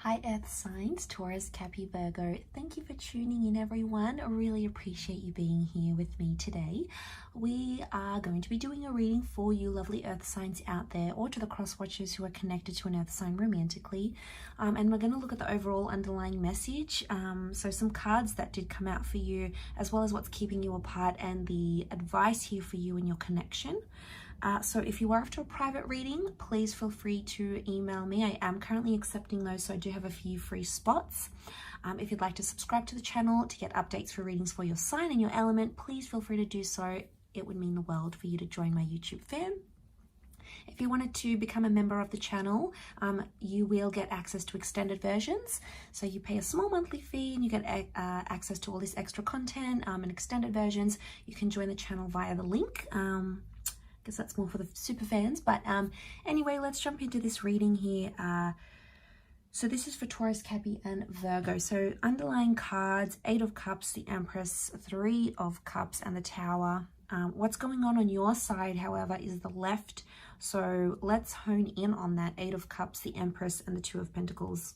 Hi Earth signs, Taurus, Cappy, Virgo. Thank you for tuning in, everyone. I really appreciate you being here with me today. We are going to be doing a reading for you lovely Earth signs out there, or to the cross watchers who are connected to an Earth sign romantically. And we're going to look at the overall underlying message. So some cards that did come out for you, as well as what's keeping you apart and the advice here for you and your connection. So if you are after a private reading, please feel free to email me. I am currently accepting those, so I do have a few free spots. If you'd like to subscribe to the channel to get updates for readings for your sign and your element, please feel free to do so. It would mean the world for you to join my YouTube fam. If you wanted to become a member of the channel, you will get access to extended versions. So you pay a small monthly fee and you get access to all this extra content and extended versions. You can join the channel via the link. Guess that's more for the super fans, but anyway, let's jump into this reading here. So this is for Taurus, Cappy, and Virgo. So underlying cards: 8 of Cups, the Empress, 3 of Cups, and the Tower. What's going on your side, however, is the left. So let's hone in on that: 8 of Cups, the Empress, and the 2 of Pentacles.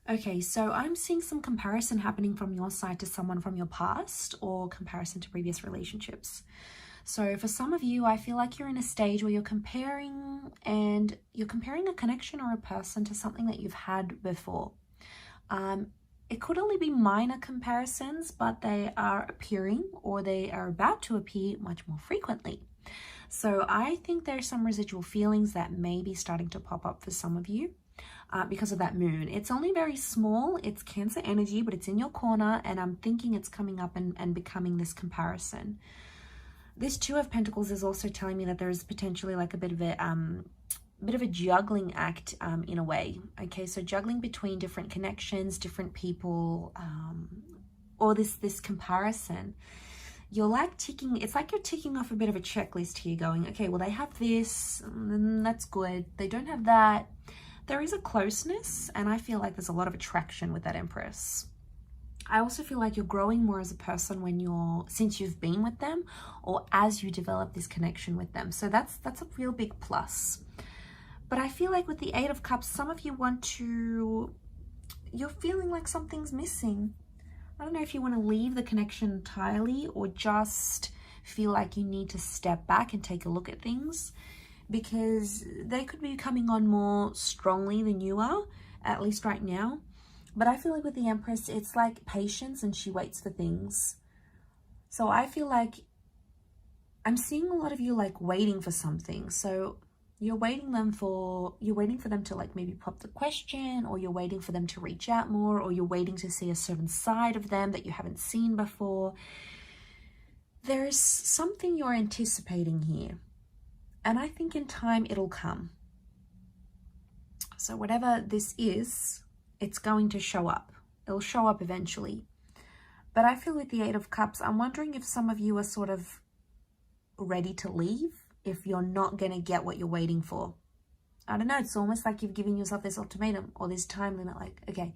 Okay, so I'm seeing some comparison happening from your side to someone from your past, or comparison to previous relationships. So for some of you, I feel like you're in a stage where you're comparing a connection or a person to something that you've had before. It could only be minor comparisons, but they are appearing, or they are about to appear, much more frequently. So I think there's some residual feelings that may be starting to pop up for some of you. Because of that moon. It's only very small, it's Cancer energy, but it's in your corner, and I'm thinking it's coming up and becoming this comparison. This 2 of Pentacles is also telling me that there is potentially like a bit of a juggling act in a way. Okay, so juggling between different connections, different people, or this comparison. You're like it's like you're ticking off a bit of a checklist here, going, okay, well, they have this, and that's good. They don't have that. There is a closeness, and I feel like there's a lot of attraction with that Empress. I also feel like you're growing more as a person since you've been with them, or as you develop this connection with them. So that's a real big plus. But I feel like with the 8 of Cups, some of you you're feeling like something's missing. I don't know if you want to leave the connection entirely, or just feel like you need to step back and take a look at things, because they could be coming on more strongly than you are, at least right now. But I feel like with the Empress, it's like patience, and she waits for things. So I feel like I'm seeing a lot of you like waiting for something. So you're waiting for them to like maybe pop the question, or you're waiting for them to reach out more, or you're waiting to see a certain side of them that you haven't seen before. There's something you're anticipating here. And I think in time it'll come. So whatever this is, it's going to show up. It'll show up eventually. But I feel with the 8 of Cups, I'm wondering if some of you are sort of ready to leave, if you're not going to get what you're waiting for. I don't know, it's almost like you've given yourself this ultimatum or this time limit, like, okay,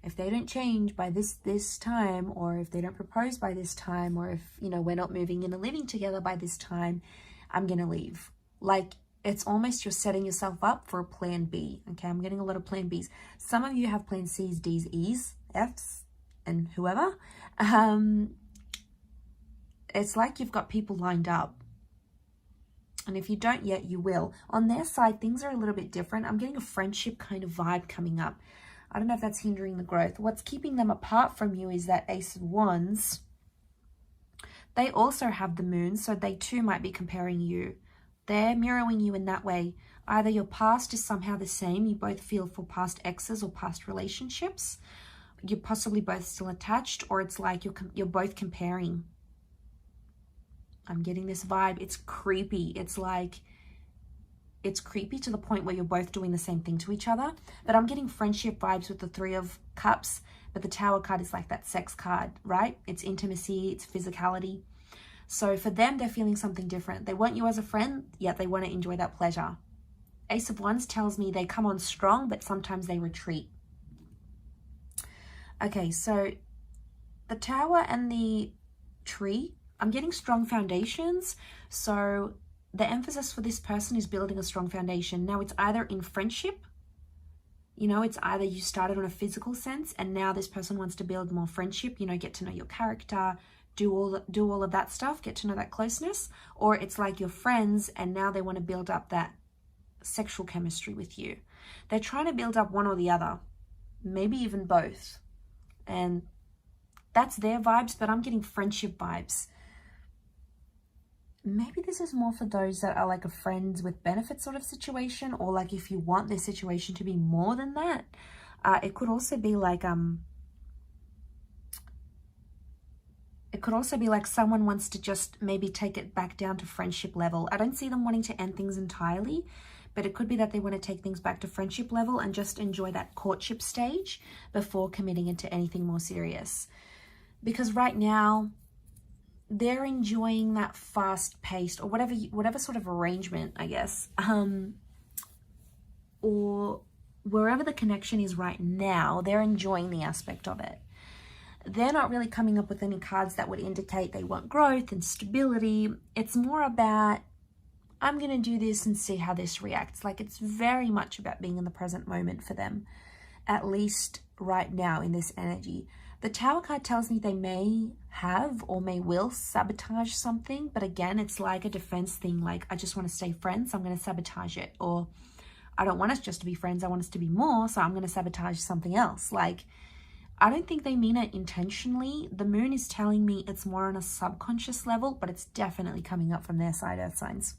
if they don't change by this time, or if they don't propose by this time, or if, we're not moving in and living together by this time, I'm going to leave. Like, it's almost you're setting yourself up for a plan B. Okay, I'm getting a lot of plan Bs. Some of you have plan Cs, Ds, Es, Fs, and whoever. It's like you've got people lined up. And if you don't yet, you will. On their side, things are a little bit different. I'm getting a friendship kind of vibe coming up. I don't know if that's hindering the growth. What's keeping them apart from you is that Ace of Wands. They also have the moon, so they too might be comparing you. They're mirroring you in that way. Either your past is somehow the same, you both feel for past exes or past relationships, you're possibly both still attached, or it's like you're both comparing. I'm getting this vibe. It's creepy. It's creepy to the point where you're both doing the same thing to each other. But I'm getting friendship vibes with the 3 of Cups, but the Tower card is like that sex card, right? It's intimacy, it's physicality. So for them, they're feeling something different. They want you as a friend, yet they want to enjoy that pleasure. Ace of Wands tells me they come on strong, but sometimes they retreat. Okay, so the Tower and the Tree, I'm getting strong foundations. So the emphasis for this person is building a strong foundation. Now it's either in friendship You know, it's either you started on a physical sense and now this person wants to build more friendship, you know, get to know your character, do all of that stuff, get to know that closeness, or it's like you're friends and now they want to build up that sexual chemistry with you. They're trying to build up one or the other, maybe even both. And that's their vibes, but I'm getting friendship vibes. Maybe this is more for those that are like a friends with benefits sort of situation, or like if you want their situation to be more than that. It could also be like someone wants to just maybe take it back down to friendship level. I don't see them wanting to end things entirely, but it could be that they want to take things back to friendship level and just enjoy that courtship stage before committing into anything more serious. Because right now, they're enjoying that fast-paced or whatever sort of arrangement, I guess, or wherever the connection is right now, they're enjoying the aspect of it. They're not really coming up with any cards that would indicate they want growth and stability. It's more about, I'm going to do this and see how this reacts. Like, it's very much about being in the present moment for them, at least right now in this energy. The Tower card tells me they may have or will sabotage something, but again, it's like a defense thing. Like, I just want to stay friends, so I'm going to sabotage it. Or I don't want us just to be friends, I want us to be more, so I'm going to sabotage something else. Like, I don't think they mean it intentionally. The moon is telling me it's more on a subconscious level, but it's definitely coming up from their side, Earth signs.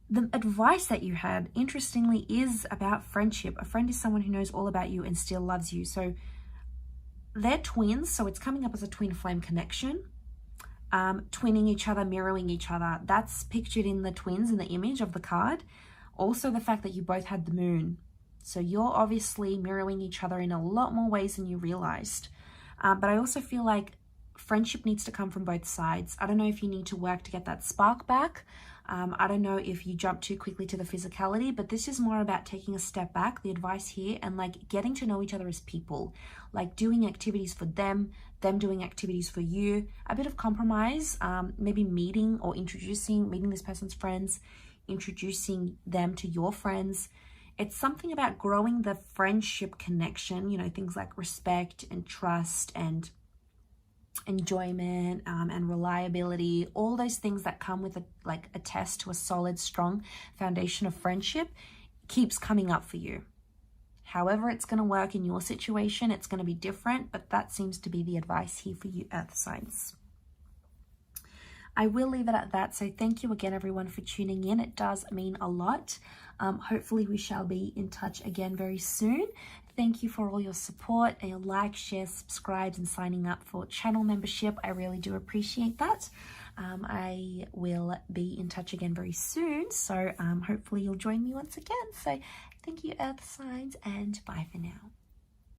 The advice that you had, interestingly, is about friendship. A friend is someone who knows all about you and still loves you. So they're twins, so it's coming up as a twin flame connection. Twinning each other, mirroring each other. That's pictured in the twins in the image of the card. Also the fact that you both had the moon. So you're obviously mirroring each other in a lot more ways than you realized. But I also feel like friendship needs to come from both sides. I don't know if you need to work to get that spark back. I don't know if you jump too quickly to the physicality, but this is more about taking a step back, the advice here, and like getting to know each other as people, like doing activities for them doing activities for you, a bit of compromise, maybe meeting this person's friends, introducing them to your friends. It's something about growing the friendship connection, you know, things like respect and trust and enjoyment and reliability, all those things that come with a test to a solid, strong foundation of friendship keeps coming up for you. However it's going to work in your situation, it's going to be different, but that seems to be the advice here for you, Earth signs. I will leave it at that. So thank you again, everyone, for tuning in. It does mean a lot. Hopefully we shall be in touch again very soon. Thank you for all your support, and your likes, shares, subscribes, and signing up for channel membership. I really do appreciate that. I will be in touch again very soon. So hopefully you'll join me once again. So thank you, Earth signs, and bye for now.